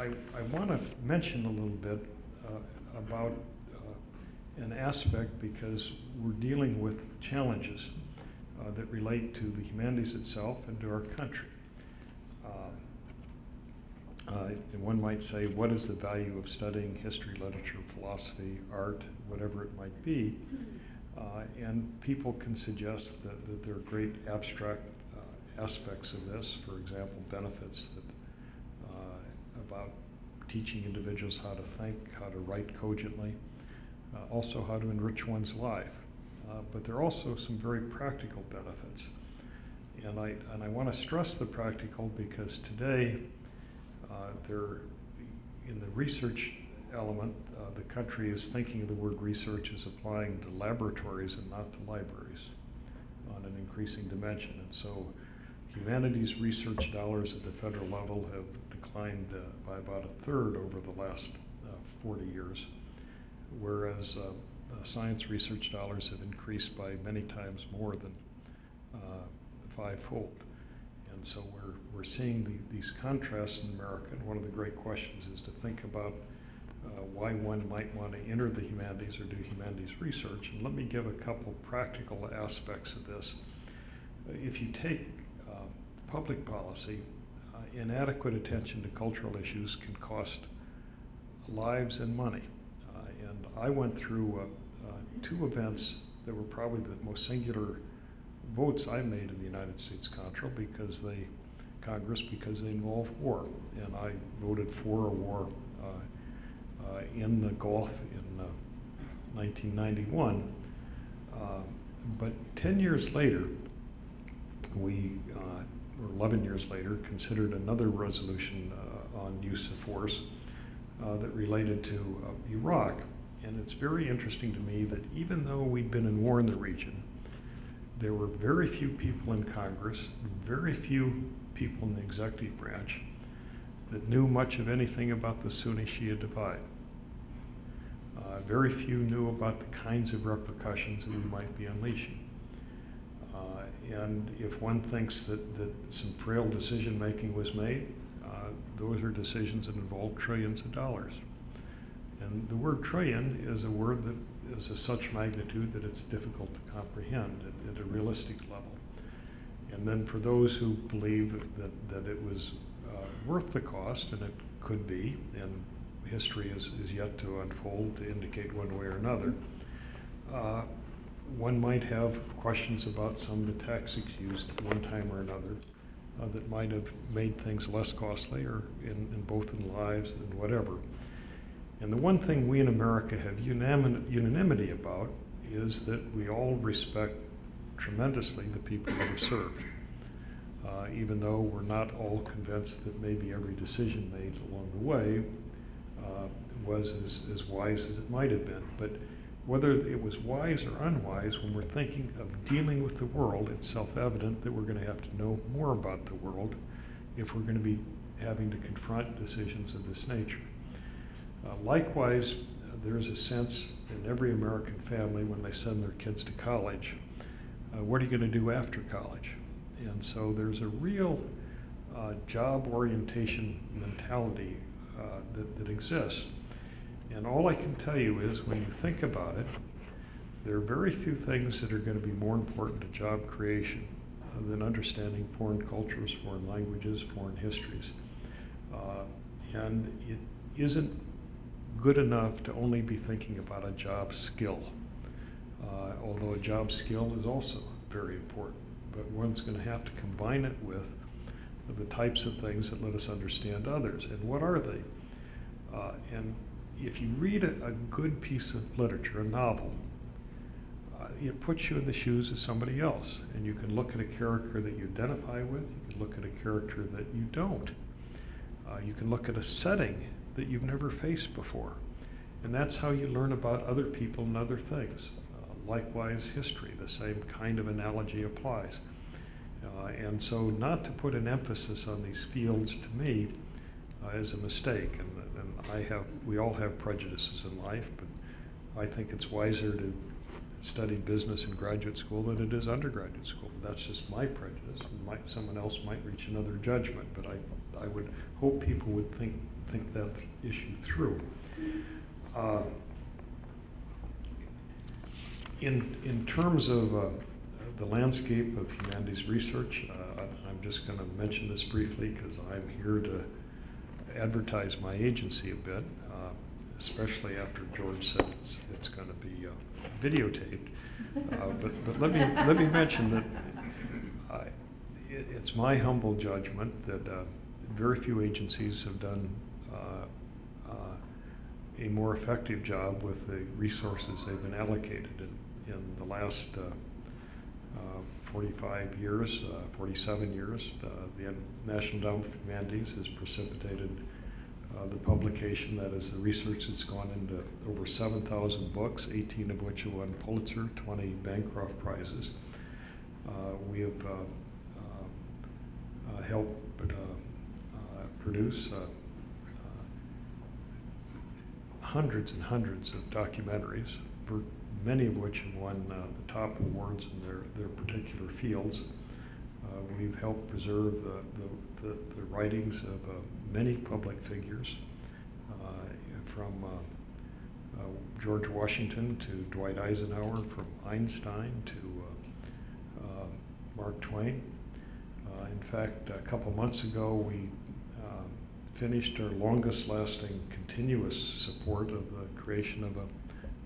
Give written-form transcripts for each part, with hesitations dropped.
I want to mention a little bit about an aspect, because we're dealing with challenges that relate to the humanities itself and to our country. And one might say, what is the value of studying history, literature, philosophy, art, whatever it might be? And people can suggest that there are great abstract aspects of this. For example, benefits that, about teaching individuals how to think, how to write cogently, also how to enrich one's life. But there are also some very practical benefits. And I want to stress the practical, because today, in the research element, the country is thinking of the word research as applying to laboratories and not to libraries on an increasing dimension. And so humanities research dollars at the federal level have declined by about a third over the last 40 years, whereas science research dollars have increased by many times more than fivefold. And so we're seeing these contrasts in America, and one of the great questions is to think about why one might want to enter the humanities or do humanities research. And let me give a couple practical aspects of this. If you take public policy, inadequate attention to cultural issues can cost lives and money. And I went through two events that were probably the most singular votes I made in the United States Congress because they involve war. And I voted for a war in the Gulf in 1991. But 10 years later, or 11 years later, considered another resolution on use of force that related to Iraq. And it's very interesting to me that even though we'd been in war in the region, there were very few people in Congress, very few people in the executive branch that knew much of anything about the Sunni-Shia divide. Very few knew about the kinds of repercussions that we might be unleashing. And if one thinks that some frail decision-making was made, those are decisions that involve trillions of dollars. And the word trillion is a word that is of such magnitude that it's difficult to comprehend at a realistic level. And then for those who believe that it was worth the cost, and it could be, and history is yet to unfold to indicate one way or another, one might have questions about some of the tactics used one time or another that might have made things less costly, or in both in lives and whatever. And the one thing we in America have unanimity about is that we all respect tremendously the people that have served, even though we're not all convinced that maybe every decision made along the way was as wise as it might have been. But whether it was wise or unwise, when we're thinking of dealing with the world, it's self-evident that we're going to have to know more about the world if we're going to be having to confront decisions of this nature. Likewise, there's a sense in every American family when they send their kids to college, what are you going to do after college? And so there's a real job orientation mentality that exists. And all I can tell you is, when you think about it, there are very few things that are going to be more important to job creation than understanding foreign cultures, foreign languages, foreign histories. And it isn't good enough to only be thinking about a job skill, although a job skill is also very important. But one's going to have to combine it with the types of things that let us understand others. And what are they? And if you read a good piece of literature, a novel, it puts you in the shoes of somebody else. And you can look at a character that you identify with, you can look at a character that you don't. You can look at a setting that you've never faced before. And that's how you learn about other people and other things. Likewise, history, the same kind of analogy applies. And so not to put an emphasis on these fields, to me, is a mistake. And we all have prejudices in life, but I think it's wiser to studied business in graduate school than it is undergraduate school. That's just my prejudice. Someone else might reach another judgment, but I would hope people would think that issue through. In terms of the landscape of humanities research, I'm just going to mention this briefly because I'm here to advertise my agency a bit, especially after George said it's going to be videotaped. But let me mention that it's my humble judgment that very few agencies have done a more effective job with the resources they've been allocated in the last 45 years, 47 years. The National Endowment for Humanities has precipitated the publication, that is the research that's gone into over 7,000 books, 18 of which have won Pulitzer, 20 Bancroft Prizes. We have helped produce hundreds and hundreds of documentaries, many of which have won the top awards in their particular fields. We've helped preserve the writings of many public figures, from George Washington to Dwight Eisenhower, from Einstein to Mark Twain. In fact, a couple months ago, we finished our longest lasting continuous support of the creation of a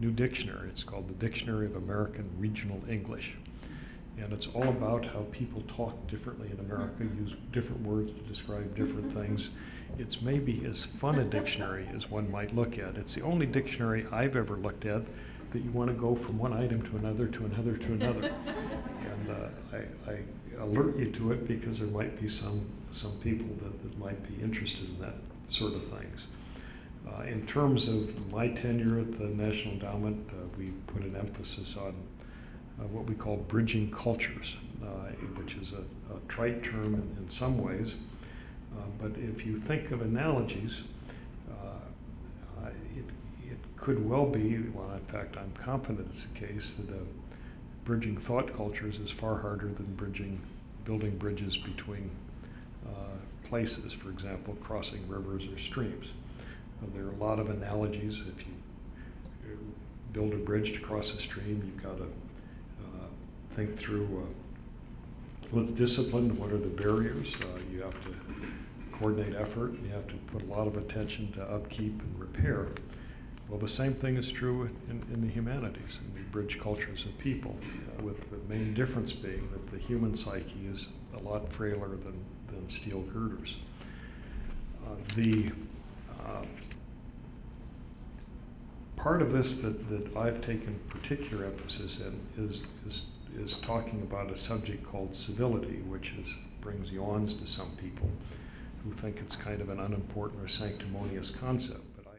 new dictionary. It's called the Dictionary of American Regional English. And it's all about how people talk differently in America, use different words to describe different things. It's maybe as fun a dictionary as one might look at. It's the only dictionary I've ever looked at that you want to go from one item to another to another to another. And I alert you to it because there might be some people that might be interested in that sort of things. In terms of my tenure at the National Endowment, we put an emphasis on what we call bridging cultures, which is a trite term in some ways. But if you think of analogies, it could well be, well, in fact, I'm confident it's the case, that bridging thought cultures is far harder than building bridges between places, for example, crossing rivers or streams. There are a lot of analogies. If you build a bridge to cross a stream, you've got to think through with discipline, what are the barriers? You have to coordinate effort, and you have to put a lot of attention to upkeep and repair. Well, the same thing is true in the humanities, and we bridge cultures of people, with the main difference being that the human psyche is a lot frailer than steel girders. Part of this that I've taken particular emphasis in is talking about a subject called civility, which brings yawns to some people who think it's kind of an unimportant or sanctimonious concept.